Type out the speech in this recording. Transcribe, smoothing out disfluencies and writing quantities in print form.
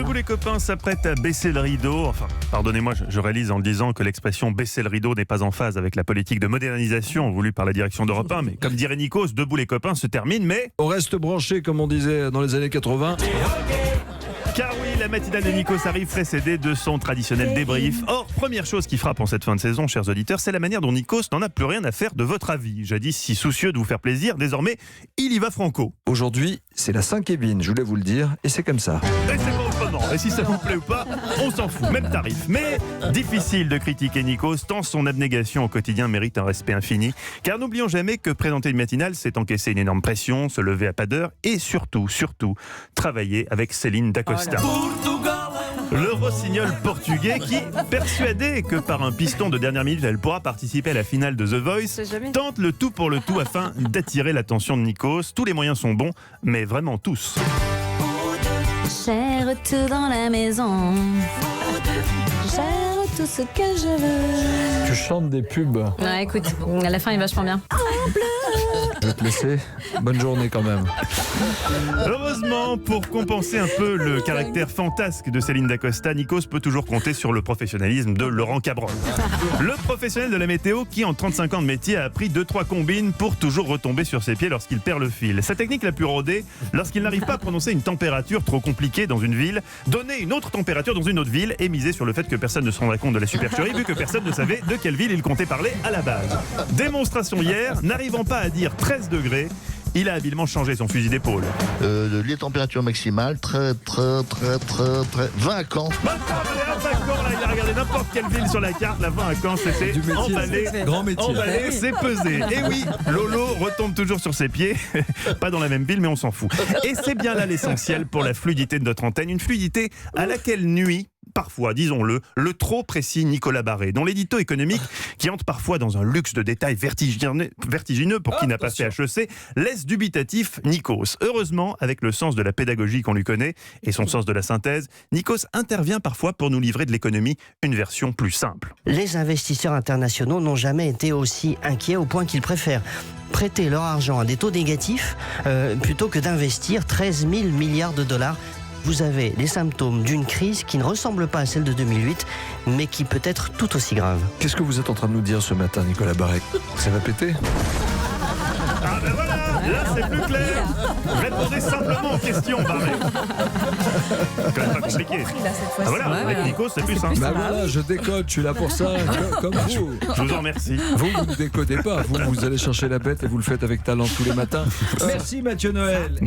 Debout les copains s'apprête à baisser le rideau. Enfin, pardonnez-moi, je réalise en le disant que l'expression baisser le rideau n'est pas en phase avec la politique de modernisation voulue par la direction d'Europe 1. Mais comme dirait Nikos, Debout les copains se termine, mais... On reste branché, comme on disait dans les années 80. Car oui, la matinale de Nikos arrive précédée de son traditionnel débrief. Or, première chose qui frappe en cette fin de saison, chers auditeurs, c'est la manière dont Nikos n'en a plus rien à faire de votre avis. Jadis si soucieux de vous faire plaisir, désormais, il y va franco. Aujourd'hui, c'est la Saint-Kévin, je voulais vous le dire, et c'est comme ça. Et c'est pas autrement. Et si ça vous plaît ou pas, on s'en fout. Même tarif. Mais difficile de critiquer Nikos, tant son abnégation au quotidien mérite un respect infini. Car n'oublions jamais que présenter une matinale, c'est encaisser une énorme pression, se lever à pas d'heure et surtout, travailler avec Céline Dacosta. Le rossignol portugais qui, persuadé que par un piston de dernière minute elle pourra participer à la finale de The Voice, tente le tout pour le tout afin d'attirer l'attention de Nikos. Tous les moyens sont bons, mais vraiment tous. J'ai retour dans la maison. J'ai tout ce que je veux. Tu chantes des pubs. Ouais, écoute, à la fin il est vachement bien. Je vais te laisser. Bonne journée quand même. Heureusement, pour compenser un peu le caractère fantasque de Céline Dacosta, Nikos peut toujours compter sur le professionnalisme de Laurent Cabrol. Le professionnel de la météo qui, en 35 ans de métier, a appris 2-3 combines pour toujours retomber sur ses pieds lorsqu'il perd le fil. Sa technique la plus rodée, lorsqu'il n'arrive pas à prononcer une température trop compliquée dans une ville, donner une autre température dans une autre ville et miser sur le fait que personne ne se rendra compte de la supercherie vu que personne ne savait de quelle ville il comptait parler à la base. Démonstration hier, n'arrivant pas à dire 13 degrés, il a habilement changé son fusil d'épaule. Les températures maximales, très, 20 Caen. Il a regardé n'importe quelle ville sur la carte, la 20 à Caen, c'était emballé, grand métier. Emballé, c'est pesé. Et oui, Lolo retombe toujours sur ses pieds, pas dans la même ville, mais on s'en fout. Et c'est bien là l'essentiel pour la fluidité de notre antenne, une fluidité à laquelle nuit parfois, disons-le, le trop précis Nicolas Barré, dont l'édito économique, qui entre parfois dans un luxe de détails vertigineux pour qui n'a pas fait HEC, laisse dubitatif Nikos. Heureusement, avec le sens de la pédagogie qu'on lui connaît et son sens de la synthèse, Nikos intervient parfois pour nous livrer de l'économie une version plus simple. Les investisseurs internationaux n'ont jamais été aussi inquiets au point qu'ils préfèrent prêter leur argent à des taux négatifs plutôt que d'investir 13 000 milliards de dollars. Vous avez les symptômes d'une crise qui ne ressemble pas à celle de 2008, mais qui peut être tout aussi grave. Qu'est-ce que vous êtes en train de nous dire ce matin, Nicolas Barré? Ça va péter? Ah ben voilà, là c'est plus clair. Répondez simplement aux questions, Barré. C'est quand même pas compliqué. Ah voilà, avec Nikos c'est plus simple. Bah voilà, je décode, je suis là pour ça, comme vous. Je vous en remercie. Vous ne décodez pas, vous allez chercher la bête et vous le faites avec talent tous les matins. Merci Mathieu Noël.